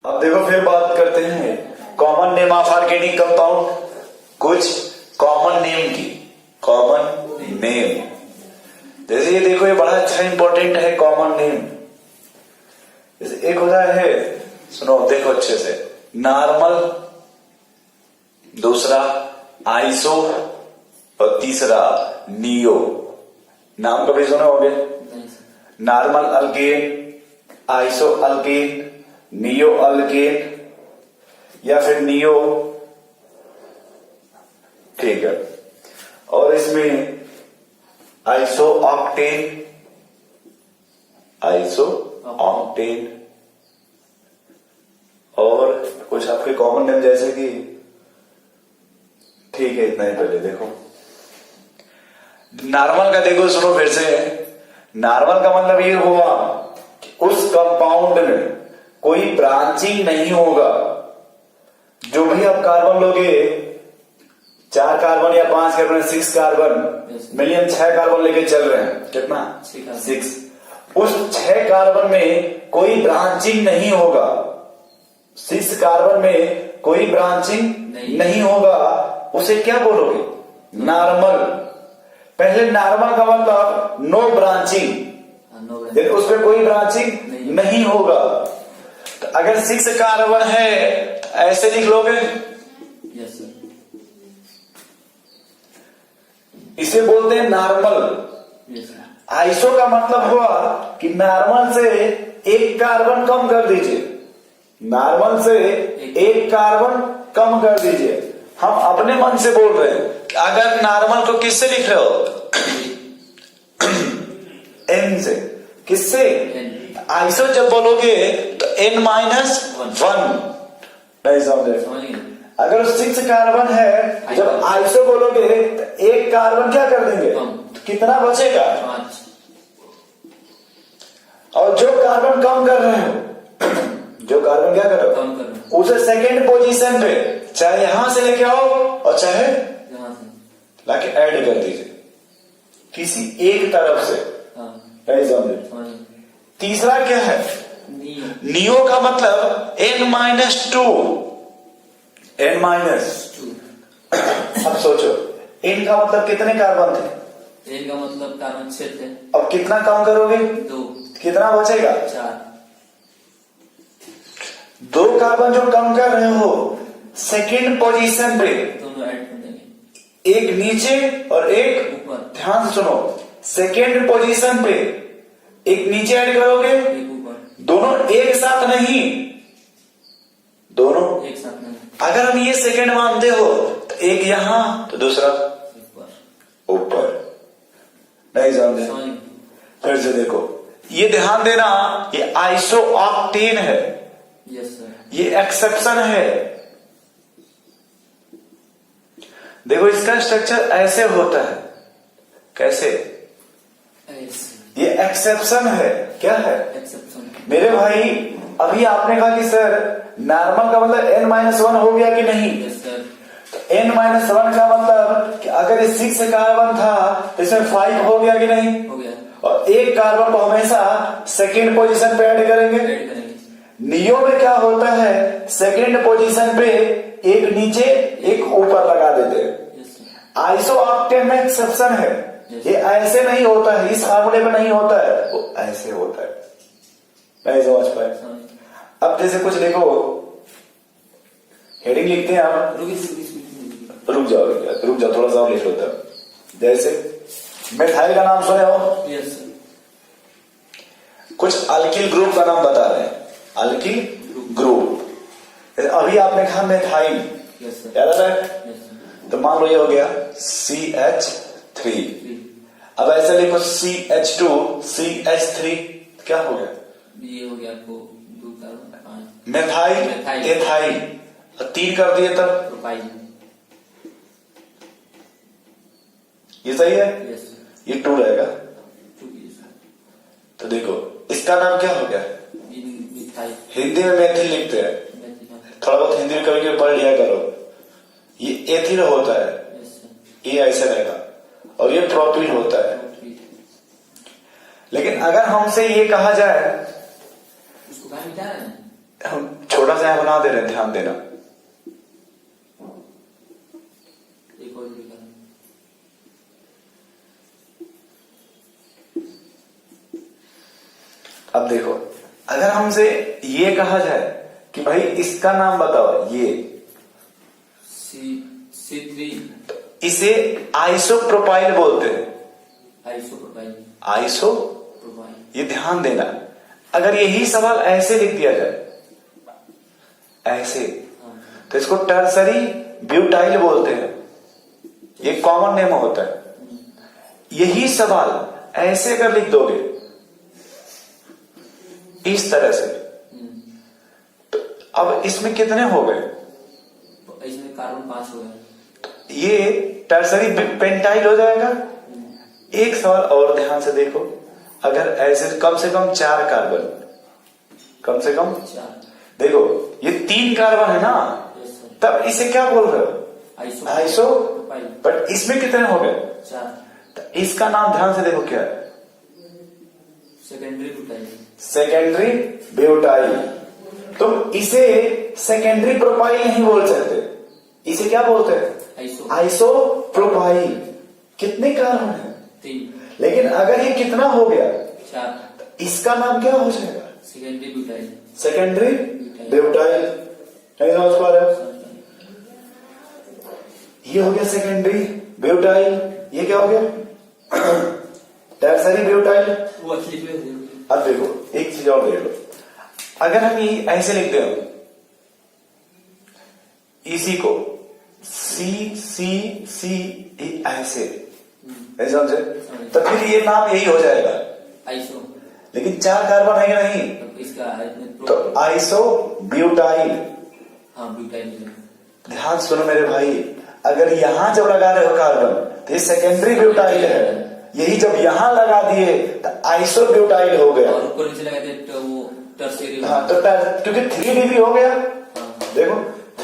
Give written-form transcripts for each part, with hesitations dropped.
अब देखो फिर बात करते हैं common name of organic compound, कुछ कॉमन नेम की। कॉमन नेम जैसे ये देखो, ये बड़ा अच्छा इंपॉर्टेंट है कॉमन नेम। जैसे एक होता है, सुनो देखो अच्छे से, नॉर्मल, दूसरा आइसो और तीसरा नियो। नाम कभी सुने होंगे? Normal alkane, iso alkane, neo alkane या फिर नियो, ठीक है। और इसमें आइसो ऑक्टेन, आइसो ऑक्टेन, और कुछ आपके कॉमन नेम जैसे कि, ठीक है इतना ही पहले देखो। नॉर्मल का देखो, सुनो फिर से। नॉर्मल का मतलब ये हुआ कि उस कंपाउंड में कोई ब्रांचिंग नहीं होगा। जो भी आप कार्बन लोगे, 4 कार्बन या 5 कार्बन, 6 कार्बन, मिलियन 6 कार्बन लेके चल रहे हैं, कितना? 6। उस 6 कार्बन में कोई ब्रांचिंग नहीं होगा। 6 कार्बन में कोई ब्रांचिंग नहीं होगा। उसे क्या बोलोगे? नॉर्मल। पहले नॉर्मल का मतलब नो ब्रांचिंग, उसमें कोई ब्रांचिंग नहीं होगा। तो अगर 6 कार्बन है ऐसे लिख लोगे, यस सर। इसे बोलते हैं नॉर्मल। Yes sir. आइसो का मतलब हुआ कि नॉर्मल से 1 कार्बन कम कर दीजिए। नॉर्मल से 1 कार्बन कम कर दीजिए। हम अपने मन से बोल रहे हैं। अगर नॉर्मल को किससे लिख रहे हो? एन से। किससे? आइसो जब बोलोगे तो n-1 नहीं समझे? अगर 6 कार्बन है, जब आइसो बोलोगे तो 1 कार्बन क्या कर देंगे? तो कितना बचेगा? 5। और जो कार्बन कम कर रहे हो, जो कार्बन क्या कर रहे हो? कम कर रहे हो। उसे सेकेंड पोजीशन पे चाहे यहां से लेके आओ और चाहे यहाँ से लाके ऐड कर दीजिए किसी एक तरफ से। हाँ। नहीं समझे? तीसरा क्या है? नियो का मतलब n-2। n-2। अब सोचो, n का मतलब कितने कार्बन थे? एन का मतलब कार्बन 6 थे। अब कितना कम करोगे? 2। कितना बचेगा? 4। 2 कार्बन जो कम कर रहे हो, सेकेंड पोजीशन पे दोनों ऐड कर देंगे, एक नीचे और एक ऊपर। ध्यान से सुनो, सेकेंड पोजीशन पे एक नीचे ऐड करोगे, एक ऊपर। दोनों एक साथ नहीं, दोनों एक साथ नहीं, अगर हम ये सेकेंड मानते हो तो एक यहां तो दूसरा ऊपर। ऊपर। नहीं समझे? समझ। फिर से देखो, ये ध्यान देना, ये आइसो ऑक्टेन है, यस सर। ये एक्सेप्शन है। देखो इसका स्ट्रक्चर ऐसे होता है। कैसे? ये एक्सेप्शन है। क्या है? एक्सेप्शन। मेरे भाई, अभी आपने कहा कि सर नॉर्मल का मतलब n-1 हो गया कि नहीं? Yes sir. तो n-1 का मतलब कि अगर ये 6 कार्बन था तो इसमें 5 हो गया कि नहीं? हो गया। और 1 कार्बन को हमेशा सेकेंड पोजीशन पे ऐड करेंगे। ऐड करेंगे। नियो में क्या होता है? सेकेंड पोजीशन पे एक नीचे एक ऊपर लगा देते हैं। Yes sir. आइसो ऑक्टेन में एक्सेप्शन है। ये ऐसे नहीं होता है, इस फार्मूले में नहीं होता है, वो ऐसे होता है। नहीं समझ पाए? अब जैसे कुछ देखो, हेडिंग लिखते हैं आप, रुक जाओ थोड़ा सा लिख होता है। जैसे मेथाइल का नाम सुने हो? Yes sir. कुछ अल्किल ग्रुप का नाम बता रहे हैं। Alkyl group. अभी आपने कहा मेथाइल, यस सर। याद आ रहा है? Yes sir. तो मान लो ये हो गया CH3। अब ऐसे लिखो CH2 CH3, क्या हो गया? ये हो गया आपको 2 कार्बन 5। मेथाइल एथाइल, 3 कर दिए तब प्रोपाइल। ये सही है? Yes sir. ये 2 रहेगा। 2 सर। तो देखो इसका नाम क्या हो गया? मिथाइल। हिंदी में मेथिल लिखते हैं, थोड़ा बहुत हिंदी में कभी पढ़ लिया करो। ये एथिल होता है, यस सर। ये ऐसे रहेगा, और ये प्रोपिल होता है। लेकिन अगर हमसे ये कहा जाए उसको कहा मिटा रहे हैं हम छोटा सा बना दे रहे हैं, ध्यान देना। एक और भी करना। अब देखो, अगर हमसे ये कहा जाए कि भाई इसका नाम बताओ, ये C3 इसे आइसोप्रोपाइल बोलते हैं। आइसोप्रोपाइल। आइसोप्रोपाइल, ये ध्यान देना। अगर यही सवाल ऐसे लिख दिया जाए, ऐसे, तो इसको टर्सरी ब्यूटाइल बोलते हैं। ये कॉमन नेम होता है। यही सवाल ऐसे अगर लिख दोगे इस तरह से, तो अब इसमें कितने हो गए? इसमें कार्बन 5 हो गया। ये टर्सरी पेंटाइल हो जाएगा। एक सवाल और ध्यान से देखो, अगर ऐसे कम से कम 4 कार्बन, कम से कम 4, देखो ये 3 कार्बन है ना, तब इसे क्या बोल रहे हो? आइसो। बट इसमें कितने हो गए? 4। तो इसका नाम ध्यान से देखो क्या है? Secondary butyl. Secondary butyl. तुम इसे सेकेंडरी प्रोपाइल नहीं बोल सकते, इसे क्या बोलते हैं? आइसोप्रोपाइल। कितने कार्बन है? 3। लेकिन अगर ये कितना हो गया? 4। तो इसका नाम क्या हो जाएगा? Secondary butyl. Secondary butyl. नहीं समझ पा रहे हो? ये हो गया सेकेंडरी ब्यूटाइल। ये क्या हो गया? Tertiary butyl. वो अच्छी लिख ले। अब देखो एक चीज और देख लो, अगर हम ये ऐसे लिखते हो, इसी को C ऐसे, नहीं समझे? तो फिर ये नाम यही हो जाएगा। आइसो। लेकिन 4 कार्बन है कि नहीं? तो इसका तो आइसो ब्यूटाइल। हाँ, ब्यूटाइल। ध्यान सुनो मेरे भाई, अगर यहां जब लगा रहे हो कार्बन तो ये सेकेंडरी ब्यूटाइल है। यही जब यहां लगा दिए तो आइसो ब्यूटाइल हो गया। और ऊपर नीचे लगा दे तो वो टर्सरी। हाँ, तो क्योंकि 3 डिग्री हो गया। देखो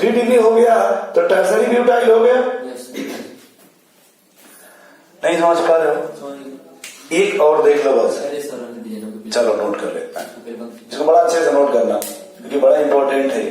3 डिग्री हो गया तो टर्सरी ब्यूटाइल हो गया। नहीं समझ पा रहे हो? एक और देख लो बस। चलो नोट कर लेते हैं, इसको बड़ा अच्छे से नोट करना क्योंकि बड़ा इंपॉर्टेंट है।